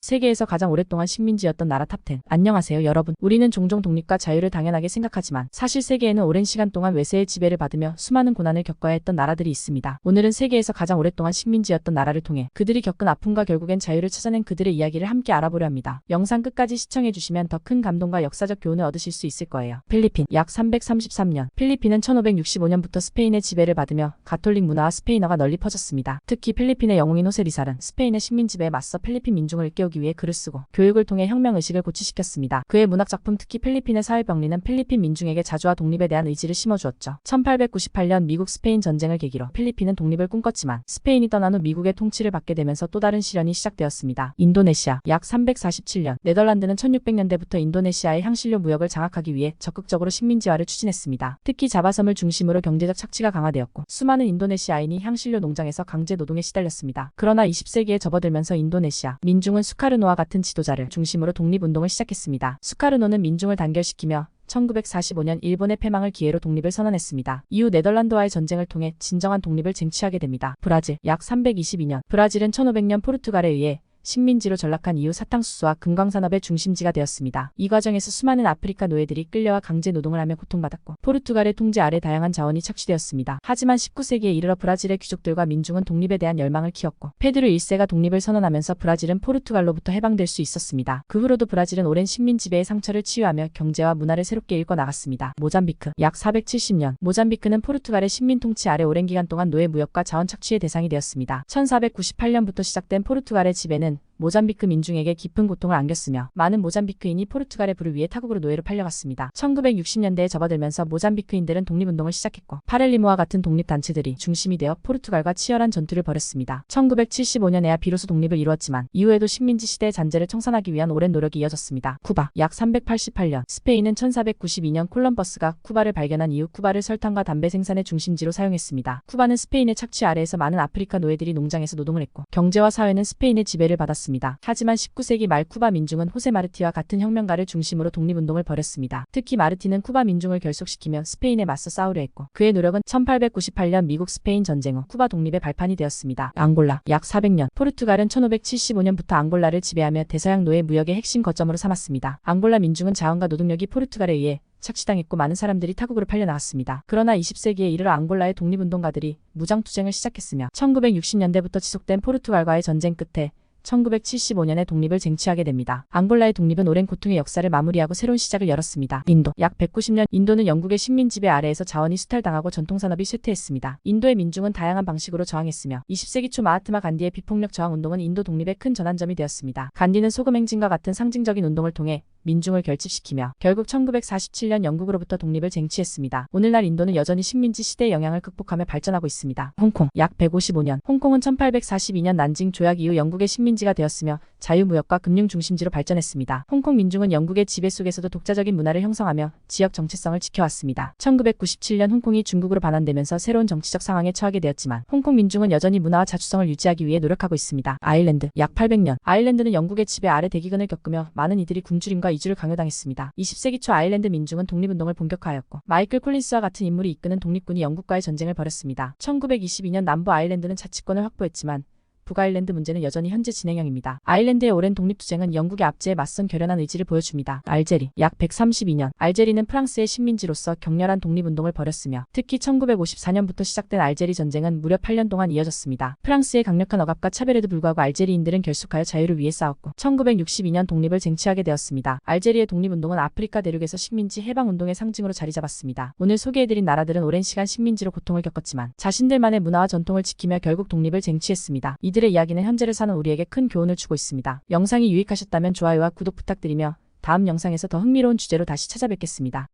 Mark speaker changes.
Speaker 1: 세계에서 가장 오랫동안 식민지였던 나라 탑10. 안녕하세요 여러분. 우리는 종종 독립과 자유를 당연하게 생각하지만 사실 세계에는 오랜 시간 동안 외세의 지배를 받으며 수많은 고난을 겪어야 했던 나라들이 있습니다. 오늘은 세계에서 가장 오랫동안 식민지였던 나라를 통해 그들이 겪은 아픔과 결국엔 자유를 찾아낸 그들의 이야기를 함께 알아보려 합니다. 영상 끝까지 시청해주시면 더 큰 감동과 역사적 교훈을 얻으실 수 있을 거예요. 필리핀. 약 333년. 필리핀은 1565년부터 스페인의 지배를 받으며 가톨릭 문화와 스페인어가 널리 퍼졌습니다. 특히 필리핀의 영웅인 호세 리살은 스페인의 식민 지배에 맞서 필리핀 민중을 일깨우기 위해 글을 쓰고 교육을 통해 혁명의식을 고취시켰습니다. 그의 문학작품 특히 필리핀의 사회병리는 필리핀 민중에게 자주와 독립에 대한 의지를 심어주었죠. 1898년 미국 스페인 전쟁을 계기로 필리핀은 독립을 꿈꿨지만 스페인이 떠난 후 미국의 통치를 받게 되면서 또 다른 시련이 시작되었습니다. 인도네시아. 약 347년. 네덜란드는 1600년대부터 인도네시아의 향신료 무역을 장악하기 위해 적극적으로 식민지화를 추진했습니다. 특히 자바섬을 중심으로 경제적 착취가 강화되었고 수많은 인도네시아인이 향신료 농장에서 강제 노동에 시달렸습니다. 그러나 20세기에 접어들면서 인도네시아 민중은 수카르노와 같은 지도자를 중심으로 독립운동을 시작했습니다. 수카르노는 민중을 단결시키며 1945년 일본의 패망을 기회로 독립을 선언했습니다. 이후 네덜란드와의 전쟁을 통해 진정한 독립을 쟁취하게 됩니다. 브라질. 약 322년. 브라질은 1500년 포르투갈에 의해 식민지로 전락한 이후 사탕수수와 금광산업의 중심지가 되었습니다. 이 과정에서 수많은 아프리카 노예들이 끌려와 강제 노동을 하며 고통받았고 포르투갈의 통제 아래 다양한 자원이 착취되었습니다. 하지만 19세기에 이르러 브라질의 귀족들과 민중은 독립에 대한 열망을 키웠고 페드로 1세가 독립을 선언하면서 브라질은 포르투갈로부터 해방될 수 있었습니다. 그 후로도 브라질은 오랜 식민 지배의 상처를 치유하며 경제와 문화를 새롭게 읽어 나갔습니다. 모잠비크. 약 470년. 모잠비크는 포르투갈의 식민 통치 아래 오랜 기간 동안 노예 무역과 자원 착취의 대상이 되었습니다. 1498년부터 시작된 포르투갈의 지배는 모잠비크 민중에게 깊은 고통을 안겼으며 많은 모잠비크인이 포르투갈의 부를 위해 타국으로 노예로 팔려갔습니다. 1960년대에 접어들면서 모잠비크인들은 독립운동을 시작했고 파렐리모와 같은 독립단체들이 중심이 되어 포르투갈과 치열한 전투를 벌였습니다. 1975년에야 비로소 독립을 이루었지만 이후에도 식민지 시대의 잔재를 청산하기 위한 오랜 노력이 이어졌습니다. 쿠바. 약 388년. 스페인은 1492년 콜럼버스가 쿠바를 발견한 이후 쿠바를 설탕과 담배 생산의 중심지로 사용했습니다. 쿠바는 스페인의 착취 아래에서 많은 아프리카 노예들이 농장에서 노동을 했고 경제와 사회는 스페인의 지배를 받았습니다. 하지만 19세기 말 쿠바 민중은 호세 마르티와 같은 혁명가를 중심으로 독립운동을 벌였습니다. 특히 마르티는 쿠바 민중을 결속시키며 스페인에 맞서 싸우려 했고 그의 노력은 1898년 미국 스페인 전쟁 후 쿠바 독립의 발판이 되었습니다. 앙골라. 약 400년. 포르투갈은 1575년부터 앙골라를 지배하며 대서양 노예 무역의 핵심 거점으로 삼았습니다. 앙골라 민중은 자원과 노동력이 포르투갈에 의해 착취당했고 많은 사람들이 타국으로 팔려나갔습니다. 그러나 20세기에 이르러 앙골라의 독립운동가들이 무장투쟁을 시작했으며 1960년대부터 지속된 포르투갈과의 전쟁 끝에 1975년에 독립을 쟁취하게 됩니다. 앙골라의 독립은 오랜 고통의 역사를 마무리하고 새로운 시작을 열었습니다. 인도. 약 190년. 인도는 영국의 식민 지배 아래에서 자원이 수탈당하고 전통산업이 쇠퇴했습니다. 인도의 민중은 다양한 방식으로 저항했으며 20세기 초 마하트마 간디의 비폭력 저항 운동은 인도 독립의 큰 전환점이 되었습니다. 간디는 소금 행진과 같은 상징적인 운동을 통해 민중을 결집시키며 결국 1947년 영국으로부터 독립을 쟁취했습니다. 오늘날 인도는 여전히 식민지 시대의 영향을 극복하며 발전하고 있습니다. 홍콩. 약 155년. 홍콩은 1842년 난징 조약 이후 영국의 식민지가 되었으며 자유무역과 금융 중심지로 발전했습니다. 홍콩 민중은 영국의 지배 속에서도 독자적인 문화를 형성하며 지역 정체성을 지켜왔습니다. 1997년 홍콩이 중국으로 반환되면서 새로운 정치적 상황에 처하게 되었지만 홍콩 민중은 여전히 문화와 자주성을 유지하기 위해 노력하고 있습니다. 아일랜드. 약 800년. 아일랜드는 영국의 지배 아래 대기근을 겪으며 많은 이들이 굶주림과 이주를 강요당했습니다. 20세기 초 아일랜드 민중은 독립운동을 본격화하였고 마이클 콜린스와 같은 인물이 이끄는 독립군이 영국과의 전쟁을 벌였습니다. 1922년 남부 아일랜드는 자치권을 확보했지만 북아일랜드 문제는 여전히 현재 진행형입니다. 아일랜드의 오랜 독립투쟁은 영국의 압제에 맞선 결연한 의지를 보여줍니다. 알제리. 약 132년. 알제리는 프랑스의 식민지로서 격렬한 독립운동을 벌였으며 특히 1954년부터 시작된 알제리 전쟁은 무려 8년 동안 이어졌습니다. 프랑스의 강력한 억압과 차별에도 불구하고 알제리인들은 결속하여 자유를 위해 싸웠고 1962년 독립을 쟁취하게 되었습니다. 알제리의 독립운동은 아프리카 대륙에서 식민지 해방운동의 상징으로 자리 잡았습니다. 오늘 소개해드린 나라들은 오랜 시간 식민지로 고통을 겪었지만 자신들만의 문화와 전통을 지키며 결국 독립을 쟁취했습니다. 이들의 이야기는 현재를 사는 우리에게 큰 교훈을 주고 있습니다. 영상이 유익하셨다면 좋아요와 구독 부탁드리며 다음 영상에서 더 흥미로운 주제로 다시 찾아뵙겠습니다.